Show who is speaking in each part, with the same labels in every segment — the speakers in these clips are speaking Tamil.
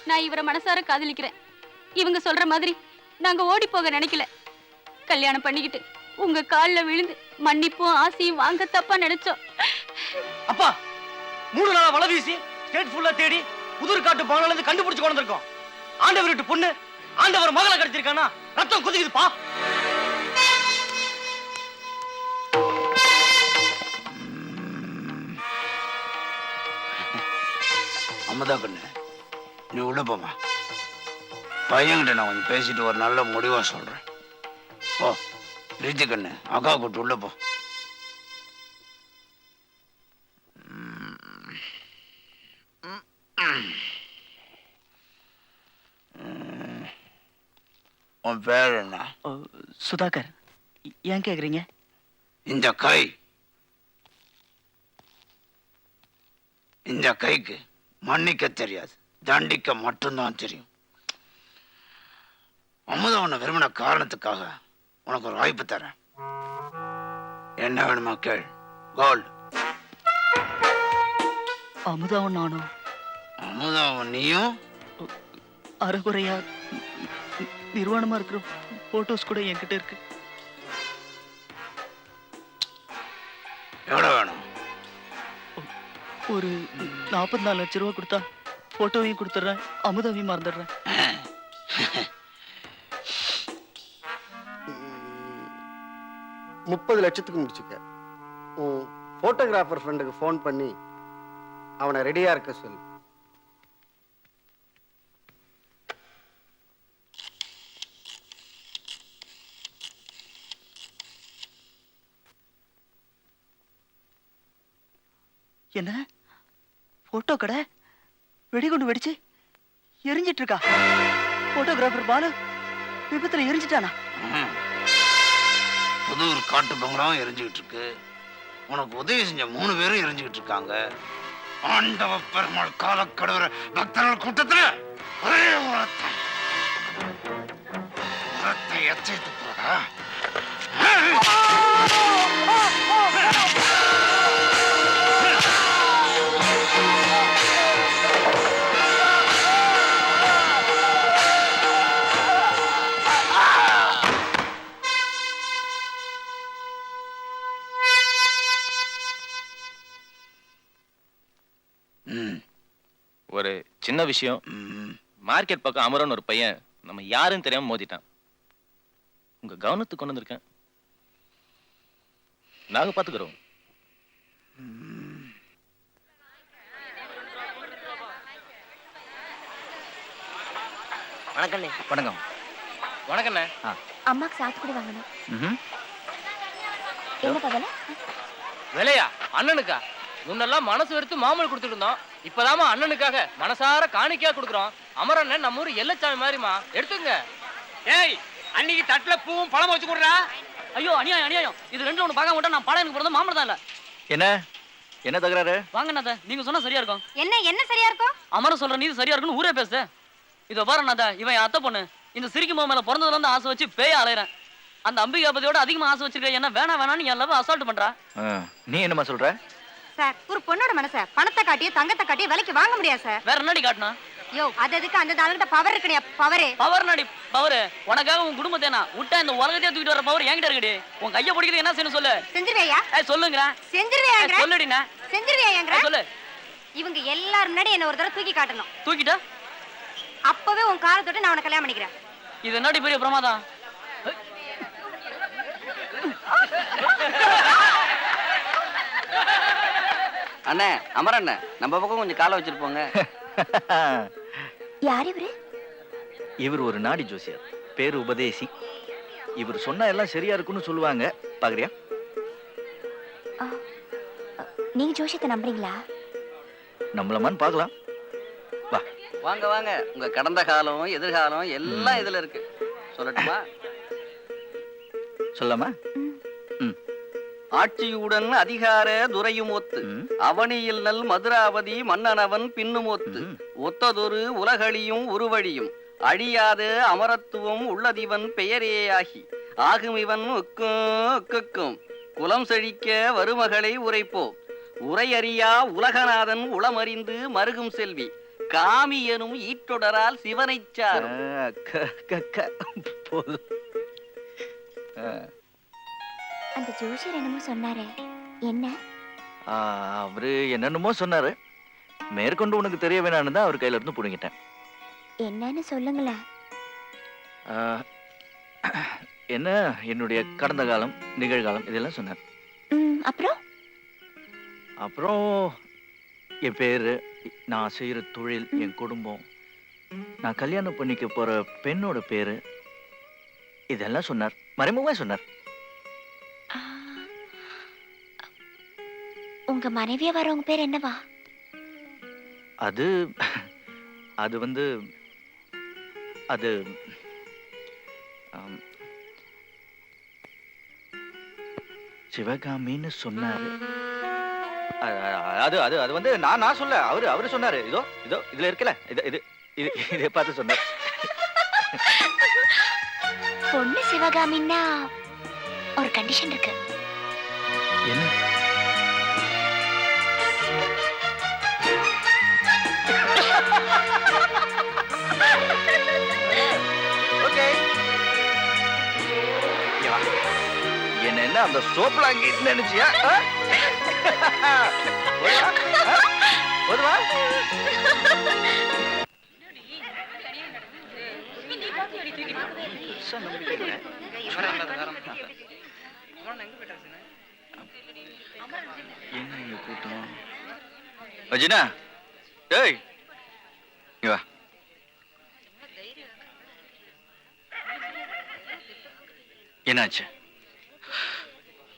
Speaker 1: நான் இவரை மனசார காதலிக்கிறேன். இவங்க சொல்ற மாதிரி நாங்க ஓடி போக நினைக்கல. கல்யாணம் பண்ணிக்கிட்டு உங்க கால்ல விழுந்து மன்னிப்பும் ஆசையும் வாங்க தப்பா நினைச்சோம்.
Speaker 2: அப்பா 3 நாளா வலை வீசி ஸ்டேட் ஃபுல்லா தேடி புதூர் காட்டு பானால இருந்து கண்டுபிடிச்சு கொண்டு வந்திருக்கோம். ஆண்டவர் வீட்டு பொண்ணு ஆண்டவர் மகளை கடத்திருக்கானா? ரத்தம் குதிக்குதுப்பா.
Speaker 3: அம்மதா கண்ணு, நீ உள்ள போமா. பையன்கிட்ட நான் கொஞ்சம் பேசிட்டு ஒரு நல்ல முடிவா சொல்றேன். ஓ ரீத்தி கண்ணு, அக்கா கூட்டு உள்ள போ. உன் பேர் என்ன?
Speaker 2: சுதாகர். ஏன் கேக்குறீங்க?
Speaker 3: இந்த கைக்கு மன்னிக்க தெரியாது, தண்டிக்க மட்டும்தான் தெரியும். அமுதா உன்னை விரும்பின காரணத்துக்காக உனக்கு ஒரு வாய்ப்பு தரேன். என்ன வேணுமா கேள். கோல்டு.
Speaker 2: அமுதாவும் நானும்.
Speaker 3: அமுதாவும் நீயும்
Speaker 2: அரைகுறையா நிர்வாணமா இருக்கிற போட்டோஸ் கூட என்கிட்ட இருக்கு.
Speaker 3: எவ்வளவு வேணும்?
Speaker 2: ஒரு 44 லட்சம் ரூபாய் கொடுத்தா போட்டோவையும் கொடுத்துட்றேன், அமுதாவையும் மறந்துடுறேன்.
Speaker 4: 30 லட்சத்துக்கு முடிச்சுக்க. உன் போட்டோகிராஃபர் ஃப்ரெண்டுக்கு ஃபோன் பண்ணி அவனை ரெடியா இருக்க சொல்லு.
Speaker 2: என்ன போட்டோ கடை வெடிகுண்டு வெடிச்சு எரிஞ்சிட்டு இருக்கா? போட்டோகிராஃபர் பாலு விபத்துல எரிஞ்சிட்டானா?
Speaker 3: புதூர் காட்டு பங்களாவும் எரிஞ்சுக்கிட்டு இருக்கு. உனக்கு உதவி செஞ்ச 3 பேரும் எரிஞ்சுக்கிட்டு இருக்காங்க. ஆண்டவ பெருமாள் காலக்கடவுற பக்தர்கள் கூட்டத்துல ஒரே உரத்தை எச்சரித்து போடா.
Speaker 5: ஒரு சின்ன விஷயம். மார்க்கெட் பக்கம் அமரன் ஒரு பையன் நம்ம யாருன்னு தெரியாம மோதிட்டான். உங்க கவனத்துக்கு கொண்டு வந்திருக்கேன். நாங்க பாத்துக்கிறோம்.
Speaker 2: வணக்கம். வணக்கம்.
Speaker 5: வணக்கண்ணே.
Speaker 6: அம்மாக்கு சாத்துக்குடி வாங்கணும். என்ன பகல
Speaker 5: விலையா? அண்ணனுக்கா? முன்னெல்லாம் மனசு வெறுத்து மாமூல் கொடுத்துட்டு இருந்தோம். இப்பதாமா அண்ணனுக்காக மனசார காணிக்கையா கொடுக்குறோம். அமரன் நம்ம ஊர் எல்லச்சாமி மாதிரிமா, எடுத்துங்க. ஏய், அன்னைக்கு தட்டுல பூவும் பழம் வச்சு கொடுறா. ஐயோ அநியாயம் அநியாயம். இது ரெண்டு ஒண்ணு பார்க்க மாட்டா. நான் பாடம் எனக்கு பிறந்த மாமன் தான் இல்ல. என்ன தகராறு? வாங்க நீங்க சொன்னா சரியா இருக்கும்.
Speaker 6: என்ன சரியா இருக்கும்?
Speaker 5: அமரன் சொல்ற நீதி சரியா இருக்குன்னு ஊரே பேசு. இதோ பாரு நாதா, இவன் என் அத்தை பொண்ணு. இந்த சிரிக்கு மாவு மேல பிறந்ததுல இருந்து ஆசை வச்சு பேய அலையறேன். அந்த அம்பிகாபதியோட அதிகமா ஆசை வச்சிருக்க என்ன வேணான்னு என் லவ் அசால்ட் பண்றா.
Speaker 3: நீ என்னமா சொல்ற?
Speaker 6: சார், ஒரு பொண்ணோட மனச பணத்தை காட்டியே தங்கத்தை காட்டியே விலைக்கு வாங்க முடியாது சார்.
Speaker 5: வேற என்னடி காட்டணும்?
Speaker 6: யோ, அதுக்கு அந்த ஆளுகிட்ட பவர் இருக்குடியா. பவர்
Speaker 5: நாடி பவர். உனக்காக உன் குடும்பத்தேனா விட்டா இந்த உலகத்தையே தூக்கிட்டு வர பவர் என்கிட்ட இருக்குடி. உன் கைய பிடிக்கிறது என்ன செய்யணும் சொல்லு.
Speaker 6: செஞ்சிருவேயா?
Speaker 5: சொல்லுங்க.
Speaker 6: செஞ்சிருவேயாங்கற?
Speaker 5: சொல்லுடினா.
Speaker 6: செஞ்சிருவேயாங்கற?
Speaker 5: சொல்லு.
Speaker 6: இவங்க எல்லாரும் முன்னாடி என்ன ஒரு தடவை தூக்கி காட்டணும்.
Speaker 5: தூக்கிட்டா
Speaker 6: அப்பவே உன் காலை தொட்டு நான் உன்னை கல்யாணம் பண்ணிக்கிறேன்.
Speaker 5: இது என்னடி பெரிய பிரமாதம்.
Speaker 2: அண்ணே, அமரன் அண்ணே, நம்ம பக்கம் கொஞ்சம் காலை வச்சிருப்போங்க.
Speaker 6: யார் இவரு?
Speaker 7: இவர் ஒரு நாடி ஜோசியர், பேரு உபதேசி. இவர் சொன்னா எல்லாம் சரியா இருக்குன்னு சொல்லுவாங்க. பாக்குறியா?
Speaker 6: நீங்க ஜோசியத்தை நம்புறீங்களா?
Speaker 7: நம்மளமான்னு பாக்கலாம். வா
Speaker 2: வாங்க வாங்க. உங்க கடந்த காலம் எதிர்காலம் எல்லாம் இதுல இருக்கு. சொல்லட்டுமா?
Speaker 7: சொல்லாமா?
Speaker 2: ஆட்சியுடன் அதிகார துரையும் ஒத்து அவனியில் நல் மதுராவதி மன்னனவன் பின்னும் ஒத்து ஒத்ததொரு உலகளியும் உருவழியும் அழியாத அமரத்துவம் உள்ளதிவன் பெயரேயாகி ஆகும் இவன் உக்கும் குலம் செழிக்க வருமகளை உரைப்போ உரையறியா உலகநாதன் உளமறிந்து மருகும் செல்வி காமி எனும் ஈட்டொடரால் சிவனை சாரும்.
Speaker 6: அந்த ஜோசியர் என்னமோ சொன்னாரே, என்ன?
Speaker 7: அவரு என்னென்னமோ சொன்னாரு. மேற்கொண்டு உனக்கு தெரிய வேணான்னு தான் அவர் கையில இருந்து புடுங்கிட்டேன்.
Speaker 6: என்னன்னு சொல்லுங்களேன்.
Speaker 7: என்ன என்னுடைய கடந்த காலம், நிகழ்காலம் இதெல்லாம் சொன்னார்.
Speaker 6: அப்புறம்
Speaker 7: அப்புறம் என் பேரு, நான் செய்யற தொழில், என் குடும்பம், நான் கல்யாணம் பண்ணிக்க போற பெண்ணோட பேரு இதெல்லாம் சொன்னார். மறைமுகமா சொன்னார்.
Speaker 6: உங்க மனைவியா வரவங்க பேர் என்னவா?
Speaker 7: அது அது வந்து அது சிவகாமின்னு சொன்னாரு. அது அது அது வந்து நான் சொல்ல, அவரு சொன்னாரு. இதோ இதோ இதுல இருக்கல, இதை பார்த்து சொன்னார்.
Speaker 6: பொண்ணு சிவகாமின்னா ஒரு கண்டிஷன் இருக்கு.
Speaker 7: என்ன? ஓகே. என்ன அந்த சோப்புல அங்கிட்டு நினைச்சியா? போதுவா? என்ன இங்க கூட்டம்? அஜினா, டேய் இங்க வா. என்னாச்சு?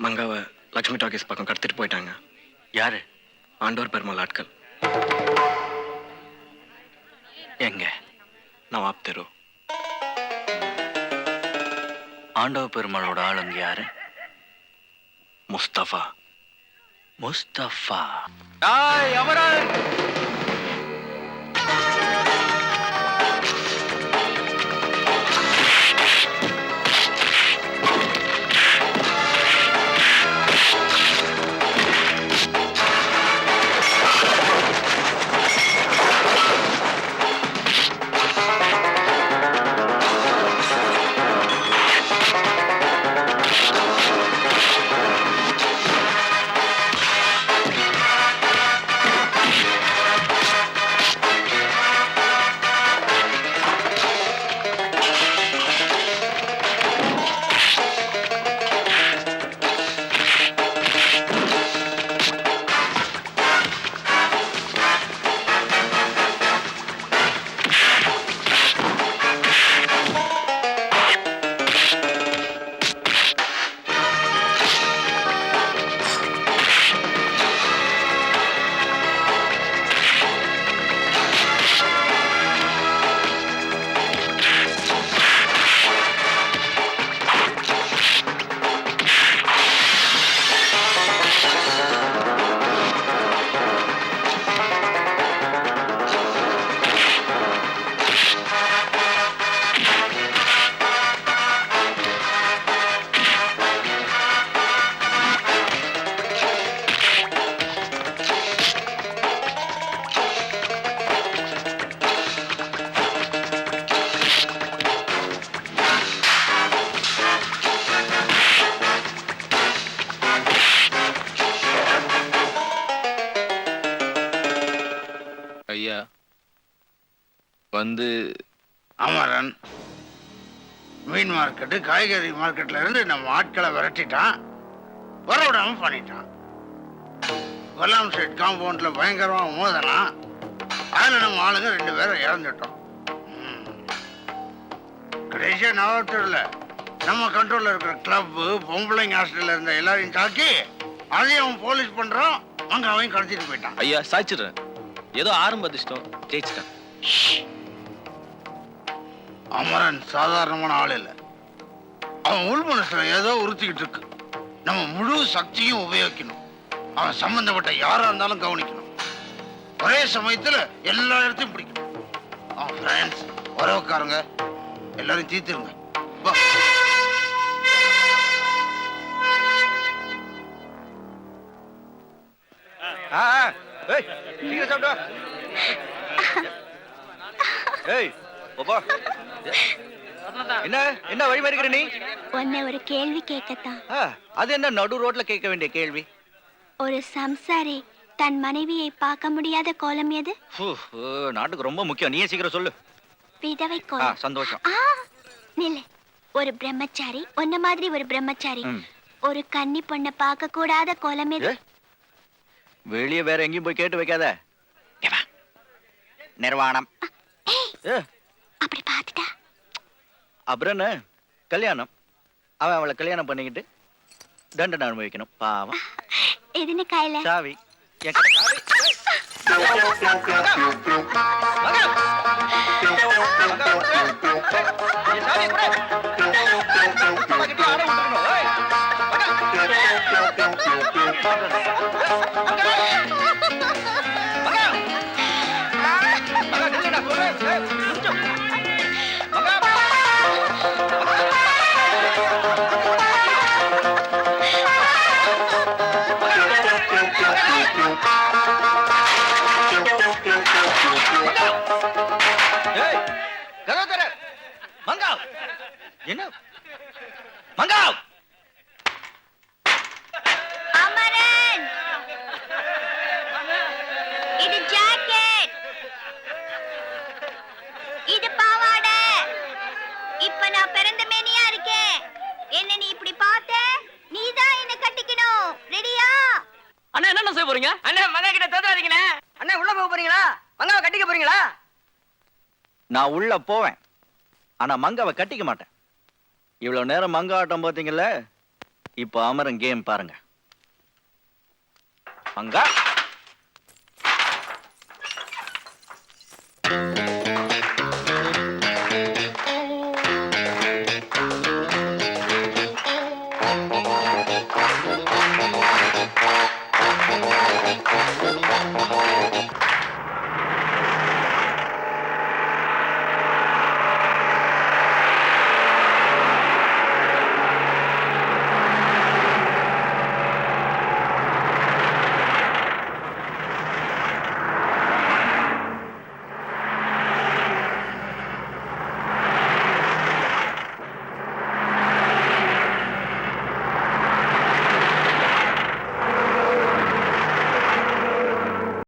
Speaker 8: மங்காவை லட்சுமி டாக்கீஸ் பக்கம் கடத்திட்டு போயிட்டாங்க.
Speaker 7: யாரு?
Speaker 8: ஆண்டவர் பெருமாள் ஆட்கள்.
Speaker 7: எங்க?
Speaker 8: நவாப் தெரு.
Speaker 7: ஆண்டவ பெருமாளோட ஆளுங்க யாரு?
Speaker 8: முஸ்தபா.
Speaker 7: முஸ்தபா. அமரன்!
Speaker 8: ஐயா வந்து
Speaker 3: அமரன் மீன் மார்க்கெட்டு, காய்கறி மார்க்கெட்ல இருந்து நம்ம ஆட்களை விரட்டிட்டான், வரவிடாம பண்ணிட்டான். கொல்லாம் ஸ்ட்ரீட் காம்பவுண்ட்ல பயங்கரமா மோதலாம். அதுல நம்ம ஆளுங்க 2 பேரை இறந்துட்டோம். கடைசியா நவத்தூர்ல நம்ம கண்ட்ரோல்ல இருக்கிற கிளப்பு, பொம்பளைங்க ஹாஸ்டல்ல இருந்த எல்லாரையும் தாக்கி அதையும் அவன் போலீஸ் பண்றான். அங்க அவன் கடத்திட்டு போயிட்டான்.
Speaker 8: ஐயா சாய்ச்சிடுறேன். ஏதோ ஆரம்ப அதிர்ஷ்டம், ஜெயிச்சிட்டான்.
Speaker 3: அமரன் சாதாரணமான ஆள் இல்ல. அவன் உள் மனசுல ஏதோ உறுத்திக்கிட்டு இருக்கு. நம்ம முழு சக்தியும் உபயோகிக்கணும். அவன் சம்பந்தப்பட்ட யாரா இருந்தாலும் கவனிக்கணும். ஒரே சமயத்துல எல்லா இடத்தையும் பிடிக்கணும். அவன் ஃப்ரெண்ட்ஸ், உறவுக்காரங்க எல்லாரையும் தீர்த்துருங்க. வா.
Speaker 7: ஏய், சீக்கிரம் சாப்பிடு. ஏய், பாப்பா. என்ன என்ன வழி மறிக்கிற நீ?
Speaker 6: உன்னை ஒரு கேள்வி கேட்கத்தான்.
Speaker 7: அது என்ன நடு ரோட்ல கேட்க வேண்டிய கேள்வி?
Speaker 6: ஒரு சம்சாரி
Speaker 9: தன் மனைவியை பார்க்க முடியாத கோலம் எது?
Speaker 7: நாட்டுக்கு ரொம்ப முக்கியம், நீயே சீக்கிரம் சொல்லு.
Speaker 9: விதவை கோலம்.
Speaker 7: சந்தோஷம்.
Speaker 9: நில்லு. ஒரு பிரம்மச்சாரி, உன்ன மாதிரி ஒரு பிரம்மச்சாரி ஒரு கன்னி பொண்ணை பார்க்க கூடாத கோலம் எது?
Speaker 7: வெளியே வேற எங்கேயும் போய் கேட்டு வைக்காத. நிர்வாணம்.
Speaker 9: அப்படி பார்த்துட்டா
Speaker 7: அப்புறம் என்ன? கல்யாணம். அவன் அவளை கல்யாணம் பண்ணிக்கிட்டு தண்டனை அனுபவிக்கணும். பாவம்.
Speaker 9: எதுன்னு கையில?
Speaker 7: சாவி. என் கடை சாவி. என்ன மங்காவ்?
Speaker 9: அமரன், இது ஜாக்கெட், இது பாவாடை. இப்ப நான் பிறந்த மேனியா இருக்கேன். என்ன நீ இப்படி பார்த்த? நீதான் என்ன கட்டிக்கணும். ரெடியா?
Speaker 5: அண்ணா என்ன செய்ய போறீங்க?
Speaker 2: அண்ணா மகா கிட்ட தோத்துறாதீங்களே. அண்ணா உள்ள போக போறீங்களா? மங்காவை கட்டிக்க போறீங்களா?
Speaker 7: நான் உள்ள போவேன், ஆனா மங்காவை கட்டிக்க மாட்டேன். இவ்வளவு நேரம் மங்கா ஆட்டம் பார்த்தீங்கல்ல, இப்போ அமரன் கேம் பாருங்க. மங்கா